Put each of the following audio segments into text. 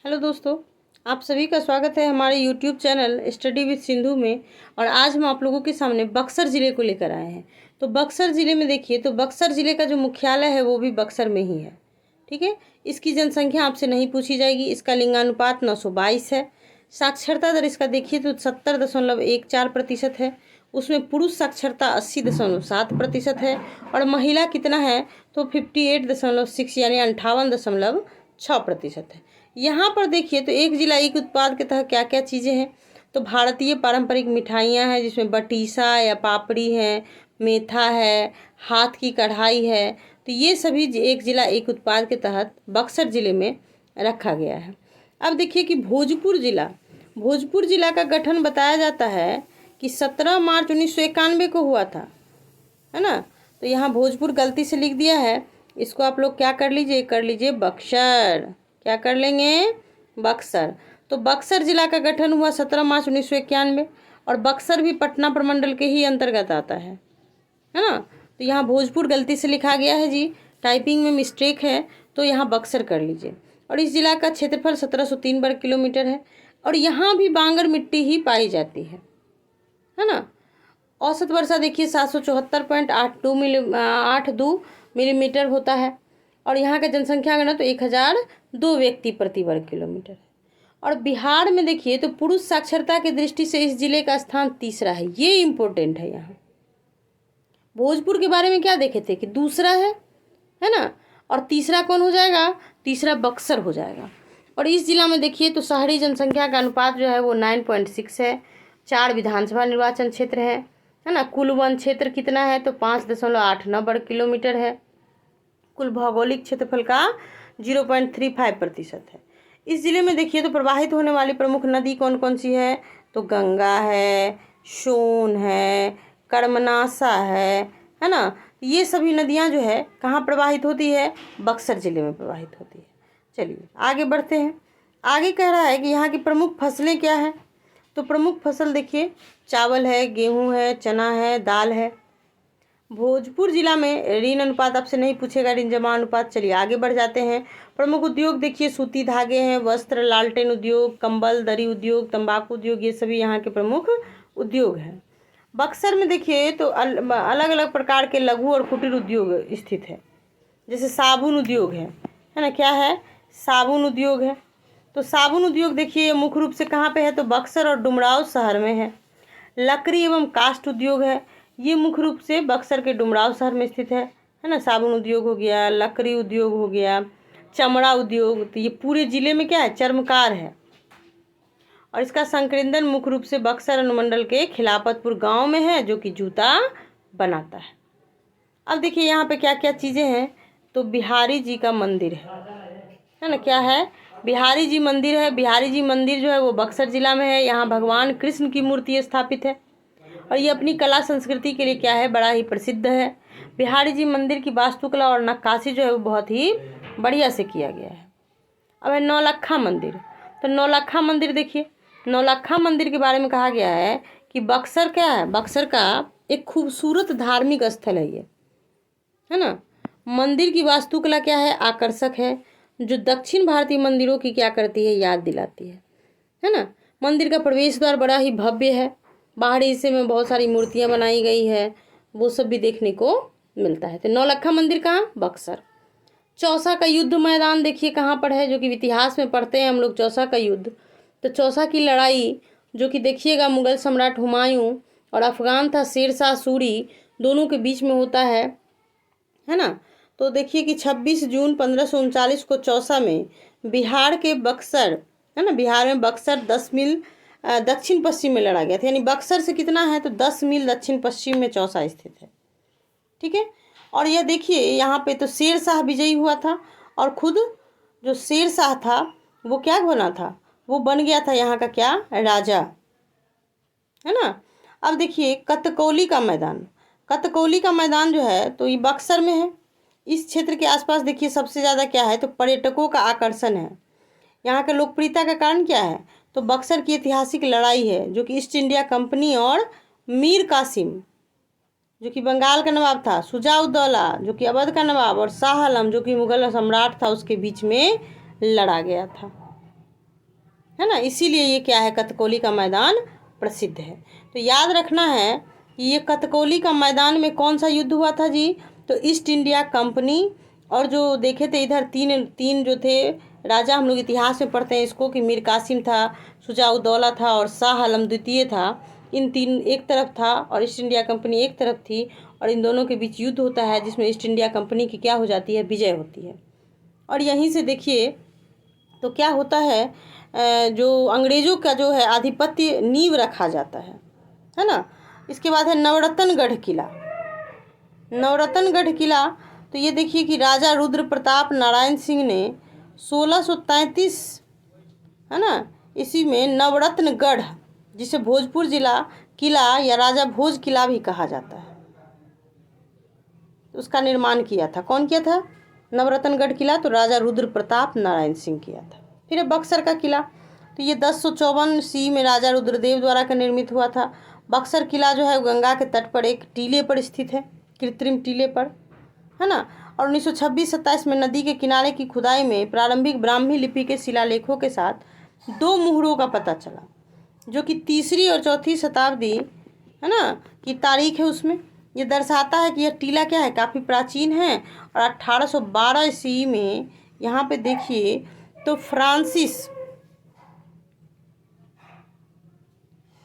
Hello दोस्तों, आप सभी का स्वागत है हमारे YouTube channel study with Sindhu में। और आज हम आप लोगों के सामने बक्सर ज़िले को लेकर आए हैं। तो बक्सर ज़िले में देखिए, तो बक्सर ज़िले का जो मुख्यालय है वो भी बक्सर में ही है। ठीक है। इसकी जनसंख्या आपसे नहीं पूछी जाएगी। इसका लिंगानुपात 922 है। साक्षरता दर इसका देखिए तो 70.14% है। उसमें पुरुष साक्षरता 80.7% है और महिला कितना है तो 58.6 यानी 58.6% है। यहाँ पर देखिए तो एक जिला एक उत्पाद के तहत क्या क्या चीज़ें हैं। तो भारतीय पारंपरिक मिठाइयाँ हैं जिसमें बटीसा या पापड़ी है, मेथा है, हाथ की कढ़ाई है। तो ये सभी एक जिला एक उत्पाद के तहत बक्सर ज़िले में रखा गया है। अब देखिए कि भोजपुर जिला का गठन बताया जाता है कि 17 मार्च 1991 को हुआ था, है ना। तो यहाँ भोजपुर गलती से लिख दिया है, इसको आप लोग क्या कर लीजिए बक्सर। क्या कर लेंगे? बक्सर। तो बक्सर जिला का गठन हुआ 17 मार्च 1991 और बक्सर भी पटना प्रमंडल के ही अंतर्गत आता है ना। तो यहाँ भोजपुर गलती से लिखा गया है जी, टाइपिंग में मिस्टेक है, तो यहाँ बक्सर कर लीजिए। और इस जिला का क्षेत्रफल 1703 वर्ग किलोमीटर है और यहाँ भी बांगर मिट्टी ही पाई जाती है ना। औसत वर्षा देखिए 774.82 मिलीमीटर होता है और यहाँ का जनसंख्या गणना तो 1002 व्यक्ति प्रति वर्ग किलोमीटर है। और बिहार में देखिए तो पुरुष साक्षरता की दृष्टि से इस जिले का स्थान तीसरा है। ये इम्पोर्टेंट है। यहाँ भोजपुर के बारे में क्या देखे थे कि दूसरा है ना। और तीसरा कौन हो जाएगा? तीसरा बक्सर हो जाएगा। और इस जिला में देखिए तो शहरी जनसंख्या का अनुपात जो है वो 9.6 है। 4 विधानसभा निर्वाचन क्षेत्र है ना। कुल वन क्षेत्र कितना है तो 5.89 वर्ग किलोमीटर है। कुल भौगोलिक क्षेत्रफल का 0.35% है। इस जिले में देखिए तो प्रवाहित होने वाली प्रमुख नदी कौन कौन सी है तो गंगा है, सोन है, कर्मनासा है ना। ये सभी नदियां जो है कहाँ प्रवाहित होती है? बक्सर जिले में प्रवाहित होती है। चलिए आगे बढ़ते हैं। आगे कह रहा है कि यहाँ की प्रमुख फसलें क्या है। तो प्रमुख फसल देखिए चावल है, गेहूँ है, चना है, दाल है। भोजपुर जिला में ऋण अनुपात आपसे नहीं पूछेगा, ऋण जमा अनुपात। चलिए आगे बढ़ जाते हैं। प्रमुख उद्योग देखिए सूती धागे हैं, वस्त्र, लालटेन उद्योग, कंबल, दरी उद्योग, तंबाकू उद्योग, ये सभी यहाँ के प्रमुख उद्योग हैं। बक्सर में देखिए तो अलग अलग प्रकार के लघु और कुटीर उद्योग स्थित है। जैसे साबुन उद्योग है ना। क्या है? साबुन उद्योग है। तो साबुन उद्योग देखिए मुख्य रूप से कहाँ पे है तो बक्सर और डुमराव शहर में है। लकड़ी एवं काष्ठ उद्योग है, ये मुख्य रूप से बक्सर के डुमराव शहर में स्थित है ना। साबुन उद्योग हो गया, लकड़ी उद्योग हो गया, चमड़ा उद्योग। तो ये पूरे जिले में क्या है? चर्मकार है। और इसका संकेंद्रण मुख्य रूप से बक्सर अनुमंडल के खिलाफतपुर गांव में है जो कि जूता बनाता है। अब देखिए यहाँ पे क्या क्या चीज़ें हैं तो बिहारी जी का मंदिर है ना। क्या है? बिहारी जी मंदिर है। बिहारी जी मंदिर जो है वो बक्सर जिला में है। यहाँ भगवान कृष्ण की मूर्ति स्थापित है और ये अपनी कला संस्कृति के लिए क्या है? बड़ा ही प्रसिद्ध है। बिहारी जी मंदिर की वास्तुकला और नक्काशी जो है वो बहुत ही बढ़िया से किया गया है। अब है नौलक्खा मंदिर। तो नौलक्खा मंदिर देखिए, नौलक्खा मंदिर के बारे में कहा गया है कि बक्सर क्या है? बक्सर का एक खूबसूरत धार्मिक स्थल है ये, है ना। मंदिर की वास्तुकला क्या है? आकर्षक है, जो दक्षिण भारतीय मंदिरों की क्या करती है? याद दिलाती है ना। मंदिर का प्रवेश द्वार बड़ा ही भव्य है। बाहरी हिस्से में बहुत सारी मूर्तियां बनाई गई है, वो सब भी देखने को मिलता है। तो नौलक्खा मंदिर कहाँ? बक्सर। चौसा का युद्ध मैदान देखिए कहाँ पर है, जो कि इतिहास में पढ़ते हैं हम लोग। चौसा का युद्ध, तो चौसा की लड़ाई जो कि देखिएगा मुगल सम्राट हुमायूं और अफगान था शेरशाह सूरी, दोनों के बीच में होता है ना। तो देखिए कि 26 जून 1539 को चौसा में बिहार के बक्सर, है ना, बिहार में बक्सर 10 मील दक्षिण पश्चिम में लड़ा गया था। यानी बक्सर से कितना है तो 10 मील दक्षिण पश्चिम में चौसा स्थित है। ठीक है। और यह देखिए यहाँ पे तो शेरशाह विजयी हुआ था और खुद जो शेरशाह था वो क्या बना था? वो बन गया था यहाँ का क्या? राजा, है ना। अब देखिए कतकौली का मैदान। कतकौली का मैदान जो है तो ये बक्सर में है। इस क्षेत्र के आसपास देखिए सबसे ज़्यादा क्या है तो पर्यटकों का आकर्षण है। यहाँ का लोकप्रियता का कारण क्या है तो बक्सर की ऐतिहासिक लड़ाई है जो कि ईस्ट इंडिया कंपनी और मीर कासिम जो कि बंगाल का नवाब था, शुजाउद्दौला जो कि अवध का नवाब और शाह आलम जो कि मुगल सम्राट था, उसके बीच में लड़ा गया था। है ना, इसीलिए ये क्या है, कथकली का मैदान प्रसिद्ध है। तो याद रखना है कि ये कथकली का मैदान में कौन सा युद्ध हुआ था जी, तो ईस्ट इंडिया कंपनी और जो देखे थे इधर तीन तीन जो थे राजा, हम लोग इतिहास में पढ़ते हैं इसको कि मीर कासिम था, शुजा-उद-दौला था और शाह आलम द्वितीय था। इन तीन एक तरफ था और ईस्ट इंडिया कंपनी एक तरफ थी, और इन दोनों के बीच युद्ध होता है जिसमें ईस्ट इंडिया कंपनी की क्या हो जाती है, विजय होती है। और यहीं से देखिए तो क्या होता है, जो अंग्रेज़ों का जो है आधिपत्य नींव रखा जाता है ना। इसके बाद है नवरत्नगढ़ किला। नवरत्नगढ़ किला, तो ये देखिए कि राजा रुद्र प्रताप नारायण सिंह ने 1633 है ना इसी में नवरत्नगढ़, जिसे भोजपुर जिला किला या राजा भोज किला भी कहा जाता है, उसका निर्माण किया था। कौन किया था? नवरत्नगढ़ किला तो राजा रुद्र प्रताप नारायण सिंह किया था। फिर है बक्सर का किला, तो ये 1054 ईस्वी में राजा रुद्रदेव द्वारा का निर्मित हुआ था। बक्सर किला जो है गंगा के तट पर एक टीले पर स्थित है, कृत्रिम टीले पर, है ना। और 1926-27 में नदी के किनारे की खुदाई में प्रारंभिक ब्राह्मी लिपि के शिलालेखों के साथ 2 मुहरों का पता चला, जो कि 3री और 4थी शताब्दी है ना की तारीख है। उसमें ये दर्शाता है कि यह टीला क्या है, काफ़ी प्राचीन है। और 1812 ईस्वी में यहाँ पे देखिए तो फ्रांसिस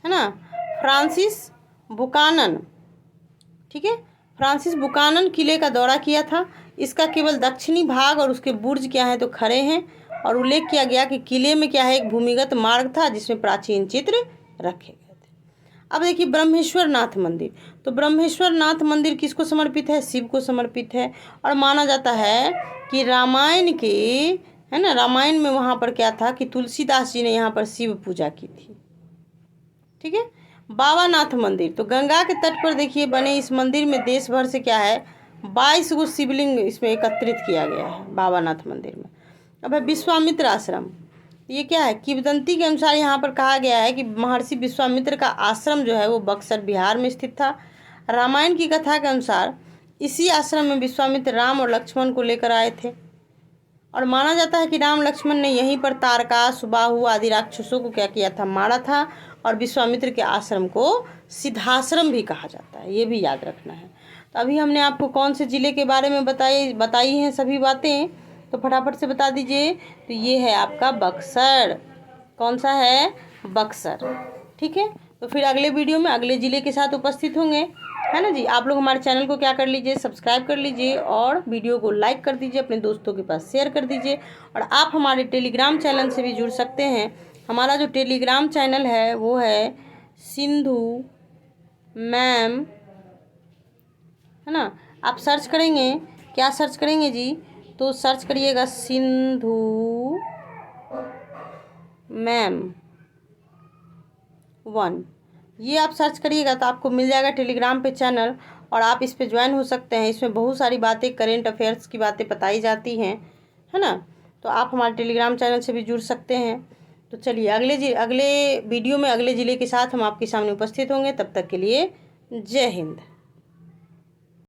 है ना, फ्रांसिस बुकानन, ठीक है, फ्रांसिस बुकानन किले का दौरा किया था। इसका केवल दक्षिणी भाग और उसके बुर्ज क्या है तो खड़े हैं, और उल्लेख किया गया कि किले में क्या है, एक भूमिगत मार्ग था जिसमें प्राचीन चित्र रखे गए थे। अब देखिए ब्रह्मेश्वर नाथ मंदिर, तो ब्रह्मेश्वर नाथ मंदिर किसको समर्पित है? शिव को समर्पित है। और माना जाता है कि रामायण के है ना, रामायण में वहाँ पर क्या था कि तुलसीदास जी ने यहाँ पर शिव पूजा की थी, ठीक है। बाबानाथ मंदिर, तो गंगा के तट पर देखिए बने इस मंदिर में देश भर से क्या है 22 गो शिवलिंग इसमें एकत्रित किया गया है बाबानाथ मंदिर में। अब है विश्वामित्र आश्रम, ये क्या है, किंवदंती के अनुसार यहाँ पर कहा गया है कि महर्षि विश्वामित्र का आश्रम जो है वो बक्सर बिहार में स्थित था। रामायण की कथा के अनुसार इसी आश्रम में विश्वामित्र राम और लक्ष्मण को लेकर आए थे, और माना जाता है कि राम लक्ष्मण ने यहीं पर तारका, सुबाहु आदि राक्षसों को क्या किया था, मारा था। और विश्वामित्र के आश्रम को सिद्धाश्रम भी कहा जाता है, ये भी याद रखना है। तो अभी हमने आपको कौन से ज़िले के बारे में बताई हैं सभी बातें, तो फटाफट से बता दीजिए। तो ये है आपका बक्सर, कौन सा है, बक्सर, ठीक है। तो फिर अगले वीडियो में अगले ज़िले के साथ उपस्थित होंगे, है ना जी। आप लोग हमारे चैनल को क्या कर लीजिए, सब्सक्राइब कर लीजिए, और वीडियो को लाइक कर दीजिए, अपने दोस्तों के पास शेयर कर दीजिए। और आप हमारे टेलीग्राम चैनल से भी जुड़ सकते हैं। हमारा जो टेलीग्राम चैनल है वो है सिंधु मैम, है ना। आप सर्च करेंगे, क्या सर्च करेंगे जी, तो सर्च करिएगा सिंधु मैम 1, ये आप सर्च करिएगा तो आपको मिल जाएगा टेलीग्राम पे चैनल, और आप इस पे ज्वाइन हो सकते हैं। इसमें बहुत सारी बातें, करेंट अफेयर्स की बातें बताई जाती हैं, है ना। तो आप हमारे टेलीग्राम चैनल से भी जुड़ सकते हैं। तो चलिए अगले वीडियो में अगले ज़िले के साथ हम आपके सामने उपस्थित होंगे। तब तक के लिए जय हिंद।